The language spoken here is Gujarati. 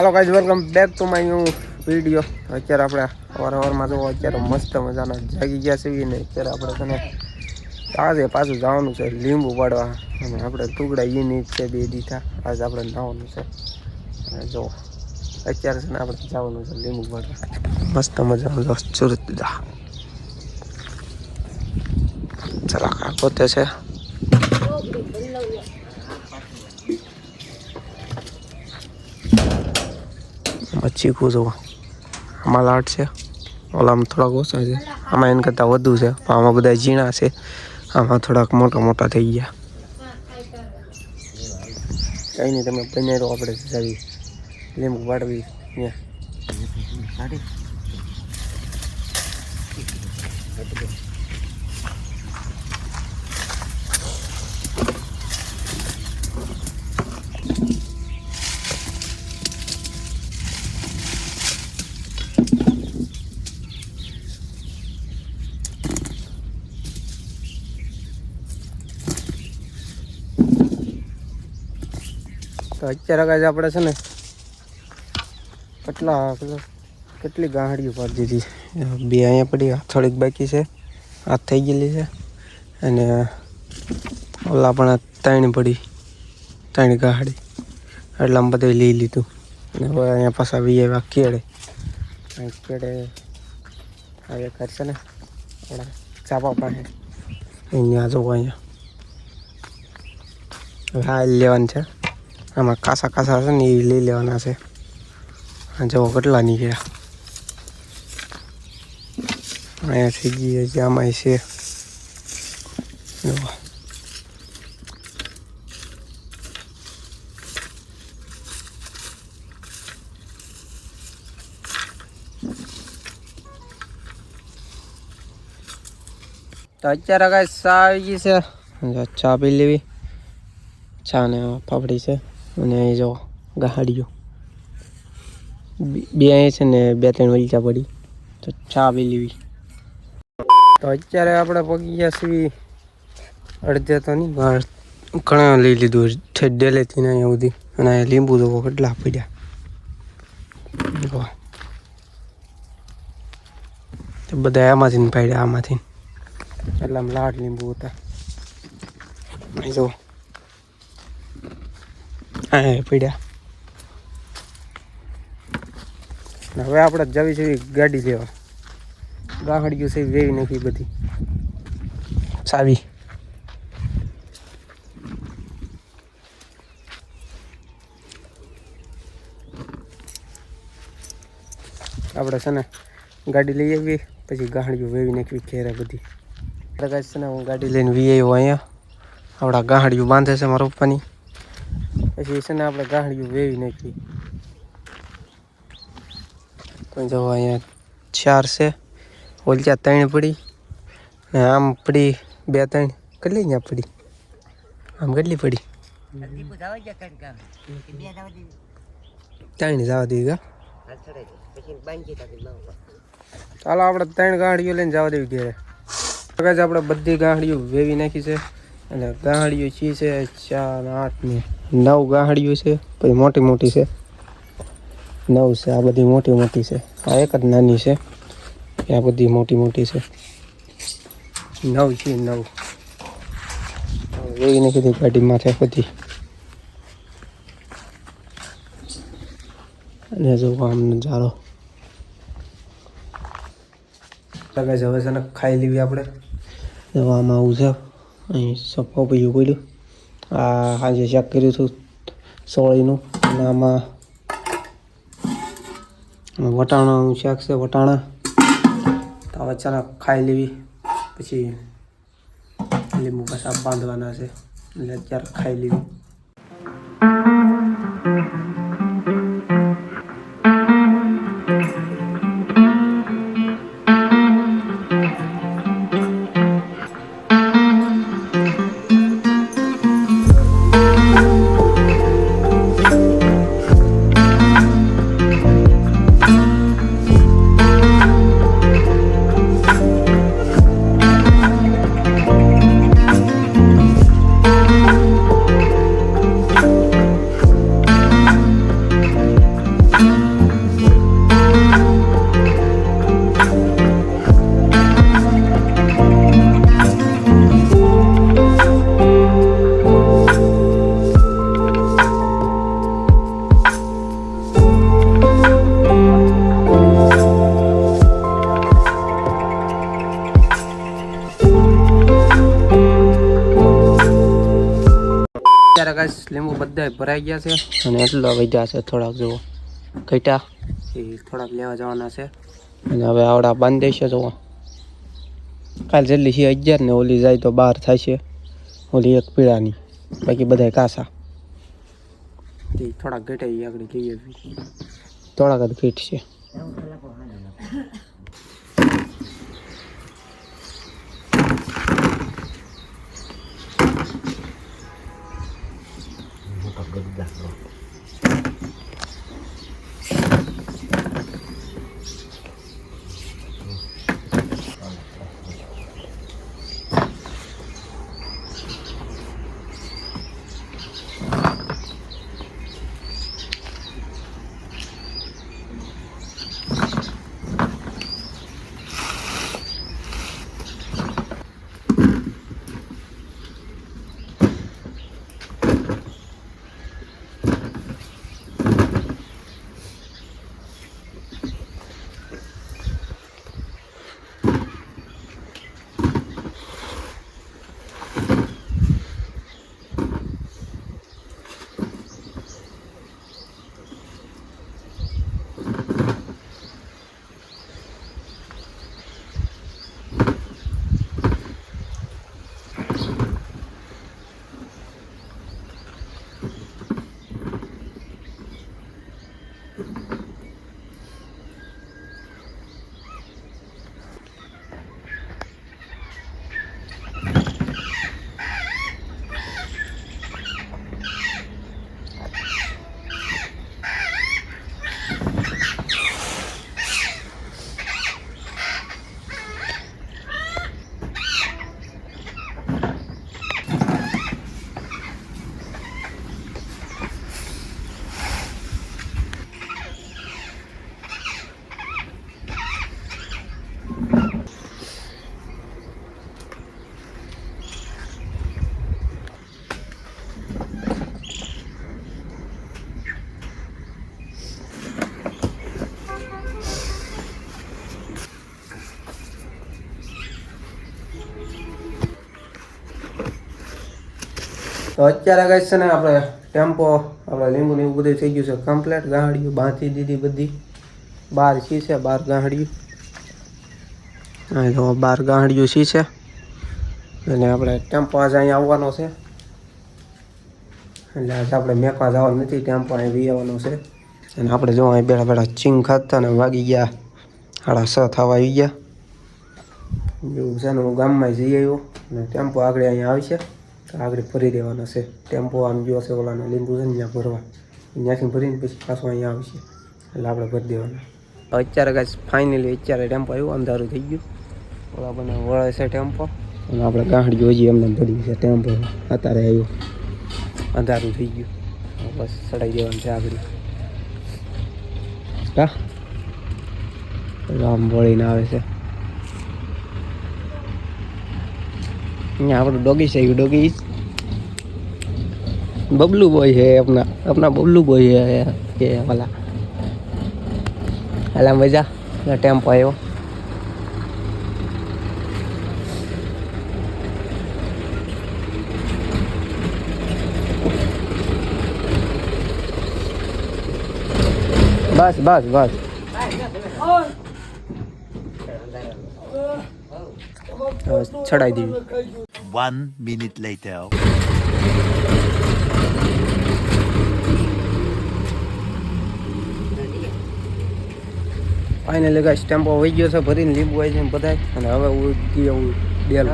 Hello guys welcome back to my new video. અત્યારે આપણે અવારવારમાં તો અત્યારે મસ્ત મજાના જાગી ગયા છે ને અત્યારે આપણે તને આજે પાછું જવાનું છે લીંબુ પાડવા અને આપણે ટુકડા ઈની છે બે દીધા આજે આપણે નાવાનું છે અને જો અત્યારે છે ને આપણે જવાનું છે લીંબુ પાડવા મસ્ત મજાનું સુરત દા ચલા પોતે છે मच्छी को जो आम लाट से ओला में थोड़ा ओछा है आम एन करता वधु है आम बधा झीणा से आम थोड़ा मोटा मोटा थी गया कई नहीं तब बने रहो अपने जावी લીંબુ વાળવી तो અત્યારે કાંઈ આપણે છે ને કેટલી ગાંહડીઓ પાડી દીધી બે અહીંયા પડી થોડીક બાકી છે આ થઈ ગયેલી છે અને ઓલા પણ ત્રણ પડી ત્રણ ગાંહડી એટલે આમ બધે લઈ લીધું અને હવે અહીંયા પાછા વી આવ્યા કેળે આ એક છે ને આપણા ચાપા પાસે અહીંયા જોવો અહીંયા હવે આ લેવાનું છે આમાં કાસા કાસા છે ને એ લઈ લેવાના છે જો કેટલા નીકળ્યા અહીંયા થઈ ગઈ છે આમાં છે તો અત્યારે કાંઈ ચા આવી ગઈ છે ચા પી લેવી ચા ને પાપડી છે અને અહીં જો ગાહડીઓ બે અહીંયા છે ને બે ત્રણ વલચા પડી તો ચા પી લેવી તો અત્યારે આપણે પગી ગયા છીએ અડધે તો નહીં ઘણા લઈ લીધું છે ડેલેથી ને અહીંયા સુધી અને અહીંયા લીંબુ તો કેટલા પડ્યા તો બધા આમાંથી ને પાડ્યા આમાંથી એટલે આમ લાડ લીંબુ હતા જો હા પડ્યા હવે આપણે જવી છે ગાડી લેવા ગાહડીઓ છે વેવી નાખી બધી સાવી આપણે છે ને ગાડી લઈ આવી પછી ગાહડીઓ વેવી નાખવી ઘેરે બધી છે ને હું ગાડી લઈને વી આવ્યો અહીંયા આપણા ગાહડીઓ બાંધે છે મારા પપ્પાની પછી છે ને આપણે ગાહડીઓ વેવી નાખવી તો જો અહીંયા ચાર છે ઓલચા ત્રણ પડી ને આમ પડી બે ત્રણ કેટલી ત્યાં પડી આમ કેટલી પડી ત્રણ જવા દઈએ ગા ચાલો આપણે ત્રણ ગાહડીઓ લઈને જવા દેવી ઘેરે આપણે બધી ગાહડીઓ વેવી નાખી છે અને ગાહડીઓ ચી છે 4 8 ને 9 ગાહડીઓ છે પછી મોટી મોટી છે 9 છે આ બધી મોટી મોટી છે આ એક જ નાની છે આ બધી મોટી મોટી છે 9 છે 9 વેવી નાખી હતી ગાડીમાં છે બધી અને જો આમ નજારો હવે છે ને ખાઈ લેવી આપણે આમાં આવું છે અહીં સફો પીયું પડ્યું આ આજે ચેક કર્યું હતું સોળીનું અને આમાં વટાણાનું શાક છે વટાણા તો હવે ચાલો ખાઈ લેવી પછી લીંબુ પાછા બાંધવાના છે એટલે અત્યારે ખાઈ લેવી ગાઈસ લીંબુ બધા ભરાઈ ગયા છે અને એટલા વધ્યા છે થોડાક જુઓ ઘટ્યા એ થોડાક લેવા જવાના છે અને હવે આવડા બાંધી દઈશે જુઓ કાલ જેટલી છે 11 ને ઓલી જાય તો 12 થાય છે ઓલી એક પીળાની બાકી બધા કાસા થોડાક ઘટાઈ આગળ જઈએ થોડાક જ ઘટ છે તો અત્યારે ગાઈસ છે ને આપણે ટેમ્પો આપણે લીંબુ ને એવું બધું થઈ ગયું છે કમ્પ્લીટ ગાંહડિયું બાંધી દીધી બધી 12 સી છે 12 ગાંહડિયું અહીં તો 12 ગાંહડિયું સી છે અને આપણે ટેમ્પો આજે અહીંયા આવવાનો છે એટલે આજે આપણે મેકવા જવાનું નથી ટેમ્પો અહીં વી આવવાનો છે અને આપણે જો અહીં બેઠા બેઠા ચીંગ ખાતા ને વાગી ગયા 6:30 થવા આવી ગયા એવું છે ને હું ગામમાં જઈ આવ્યો અને ટેમ્પો આગળ અહીંયા આવશે આગળ ભરી દેવાનો છે ટેમ્પો આમ જો છે ઓલાનો લીંબુ છે ને ત્યાં ભરવા ત્યાંથી ભરીને પછી પાછું અહીંયા આવશે એટલે આપણે ભરી દેવાના અત્યારે કાંઈ ફાઇનલી અત્યારે ટેમ્પો આવ્યો અંધારું થઈ ગયું ઓલા બને વળે છે ટેમ્પો અને આપણે ગાંહડી હજી એમને ભરી છે ટેમ્પો અત્યારે આવ્યો અંધારું થઈ ગયું બસ ચડાવી દેવાનું છે આગળ હા આમ વળીને આવે છે यहाँ पर डॉगी चाहिए डॉगी बबलू बॉय है अपना बबलू बॉय है ये वाला अला मजा टेम्पो आयो बस बस बस चढ़ाई दी 1 minute later. Finally guys tempo वही गयो છે ભરીને લીંબુ આવી છે બધા અને હવે ઉડી ગયો ડેલ